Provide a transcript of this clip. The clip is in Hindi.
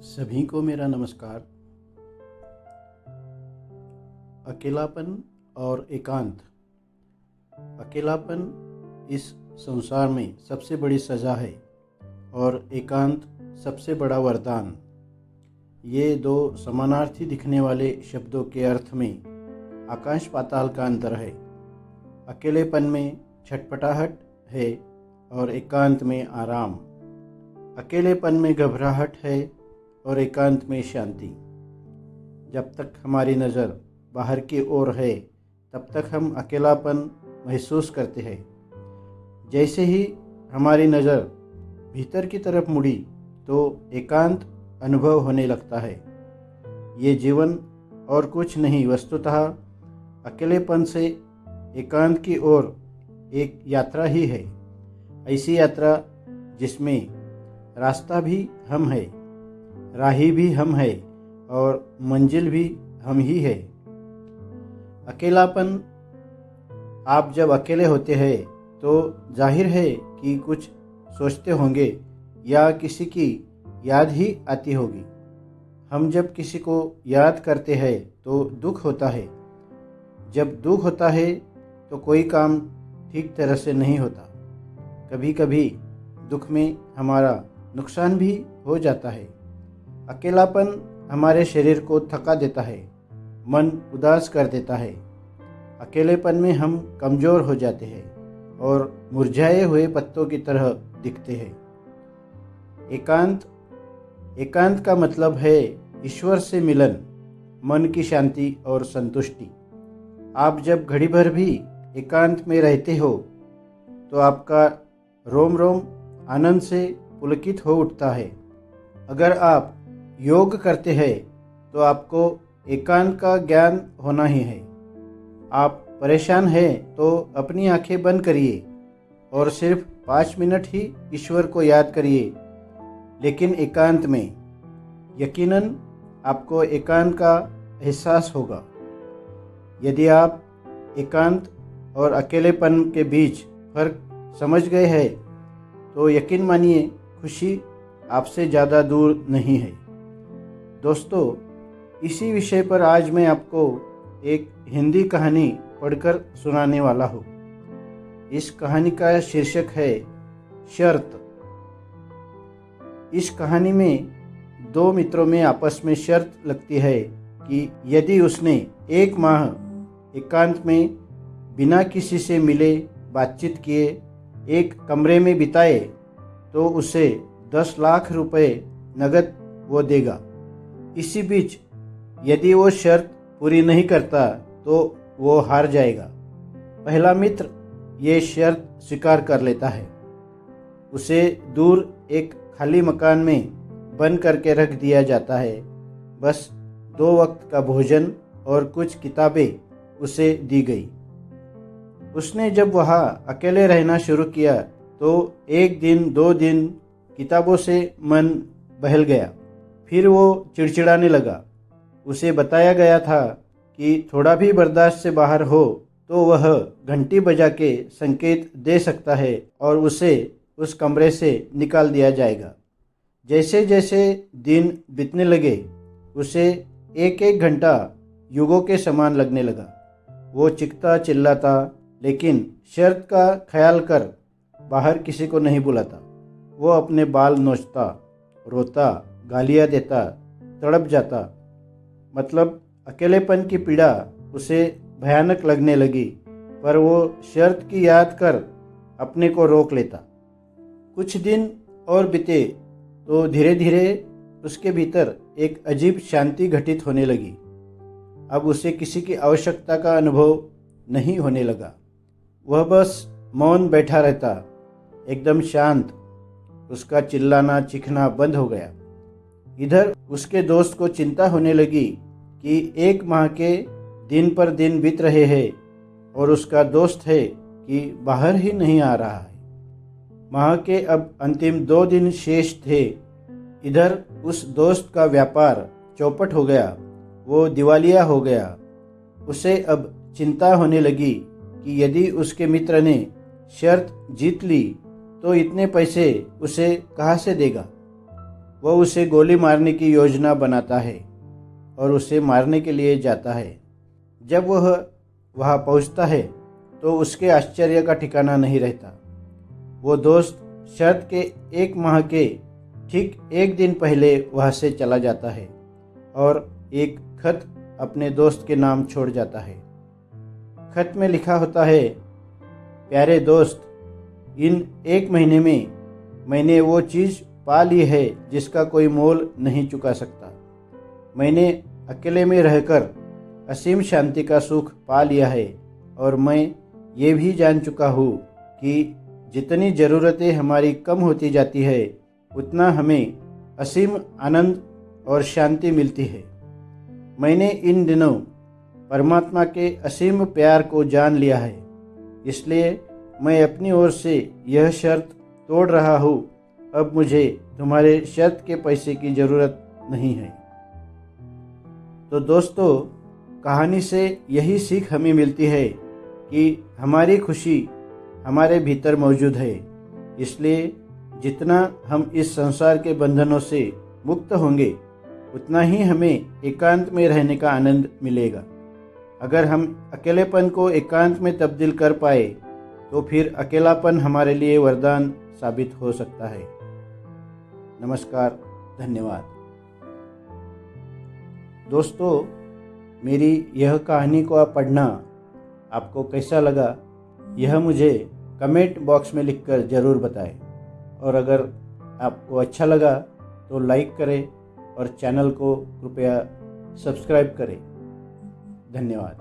सभी को मेरा नमस्कार। अकेलापन और एकांत। अकेलापन इस संसार में सबसे बड़ी सज़ा है और एकांत सबसे बड़ा वरदान। ये दो समानार्थी दिखने वाले शब्दों के अर्थ में आकाश पाताल का अंतर है। अकेलेपन में छटपटाहट है और एकांत में आराम। अकेलेपन में घबराहट है और एकांत में शांति। जब तक हमारी नज़र बाहर की ओर है तब तक हम अकेलापन महसूस करते हैं। जैसे ही हमारी नज़र भीतर की तरफ मुड़ी तो एकांत अनुभव होने लगता है। ये जीवन और कुछ नहीं, वस्तुतः अकेलेपन से एकांत की ओर एक यात्रा ही है। ऐसी यात्रा जिसमें रास्ता भी हम है, राही भी हम है और मंजिल भी हम ही है। अकेलापन, आप जब अकेले होते हैं तो जाहिर है कि कुछ सोचते होंगे या किसी की याद ही आती होगी। हम जब किसी को याद करते हैं तो दुख होता है। जब दुख होता है तो कोई काम ठीक तरह से नहीं होता। कभी कभी दुख में हमारा नुकसान भी हो जाता है। अकेलापन हमारे शरीर को थका देता है, मन उदास कर देता है। अकेलेपन में हम कमज़ोर हो जाते हैं और मुरझाए हुए पत्तों की तरह दिखते हैं। एकांत का मतलब है ईश्वर से मिलन, मन की शांति और संतुष्टि। आप जब घड़ी भर भी एकांत में रहते हो तो आपका रोम रोम आनंद से पुलकित हो उठता है। अगर आप योग करते हैं तो आपको एकांत का ज्ञान होना ही है। आप परेशान हैं तो अपनी आंखें बंद करिए और सिर्फ 5 मिनट ही ईश्वर को याद करिए, लेकिन एकांत में। यकीनन आपको एकांत का एहसास होगा। यदि आप एकांत और अकेलेपन के बीच फर्क समझ गए हैं तो यकीन मानिए, खुशी आपसे ज़्यादा दूर नहीं है। दोस्तों, इसी विषय पर आज मैं आपको एक हिंदी कहानी पढ़कर सुनाने वाला हूँ। इस कहानी का शीर्षक है शर्त। इस कहानी में 2 मित्रों में आपस में शर्त लगती है कि यदि उसने 1 माह एकांत में बिना किसी से मिले, बातचीत किए, एक कमरे में बिताए तो उसे 10 लाख रुपए नगद वो देगा। इसी बीच यदि वो शर्त पूरी नहीं करता तो वो हार जाएगा। पहला मित्र ये शर्त स्वीकार कर लेता है। उसे दूर एक खाली मकान में बंद करके रख दिया जाता है। बस 2 वक्त का भोजन और कुछ किताबें उसे दी गई। उसने जब वहाँ अकेले रहना शुरू किया तो 1 दिन 2 दिन किताबों से मन बहल गया। फिर वो चिड़चिड़ाने लगा। उसे बताया गया था कि थोड़ा भी बर्दाश्त से बाहर हो तो वह घंटी बजा के संकेत दे सकता है और उसे उस कमरे से निकाल दिया जाएगा। जैसे जैसे दिन बीतने लगे उसे 1-1 घंटा युगों के समान लगने लगा। वो चीखता चिल्लाता, लेकिन शर्त का ख्याल कर बाहर किसी को नहीं बुलाता। वो अपने बाल नोचता, रोता, गालियाँ देता, तड़प जाता। मतलब अकेलेपन की पीड़ा उसे भयानक लगने लगी, पर वो शर्त की याद कर अपने को रोक लेता। कुछ दिन और बीते तो धीरे धीरे उसके भीतर एक अजीब शांति घटित होने लगी। अब उसे किसी की आवश्यकता का अनुभव नहीं होने लगा। वह बस मौन बैठा रहता, एकदम शांत। उसका चिल्लाना चीखना बंद हो गया। इधर उसके दोस्त को चिंता होने लगी कि 1 माह के दिन पर दिन बीत रहे हैं और उसका दोस्त है कि बाहर ही नहीं आ रहा है। माह के अब अंतिम 2 दिन शेष थे। इधर उस दोस्त का व्यापार चौपट हो गया, वो दिवालिया हो गया। उसे अब चिंता होने लगी कि यदि उसके मित्र ने शर्त जीत ली तो इतने पैसे उसे कहाँ से देगा। वह उसे गोली मारने की योजना बनाता है और उसे मारने के लिए जाता है। जब वह वहाँ पहुँचता है तो उसके आश्चर्य का ठिकाना नहीं रहता। वो दोस्त शर्त के 1 माह के ठीक 1 दिन पहले वहाँ से चला जाता है और एक खत अपने दोस्त के नाम छोड़ जाता है। खत में लिखा होता है, प्यारे दोस्त, इन 1 महीने में मैंने वो चीज़ पा ली है जिसका कोई मोल नहीं चुका सकता। मैंने अकेले में रहकर असीम शांति का सुख पा लिया है और मैं ये भी जान चुका हूँ कि जितनी ज़रूरतें हमारी कम होती जाती है उतना हमें असीम आनंद और शांति मिलती है। मैंने इन दिनों परमात्मा के असीम प्यार को जान लिया है, इसलिए मैं अपनी ओर से यह शर्त तोड़ रहा हूँ। अब मुझे तुम्हारे शर्त के पैसे की ज़रूरत नहीं है। तो दोस्तों, कहानी से यही सीख हमें मिलती है कि हमारी खुशी हमारे भीतर मौजूद है, इसलिए जितना हम इस संसार के बंधनों से मुक्त होंगे उतना ही हमें एकांत में रहने का आनंद मिलेगा। अगर हम अकेलेपन को एकांत में तब्दील कर पाए तो फिर अकेलापन हमारे लिए वरदान साबित हो सकता है। नमस्कार, धन्यवाद। दोस्तों, मेरी यह कहानी को आप पढ़ना आपको कैसा लगा, यह मुझे कमेंट बॉक्स में लिखकर ज़रूर बताएं। और अगर आपको अच्छा लगा तो लाइक करें और चैनल को कृपया सब्सक्राइब करें। धन्यवाद।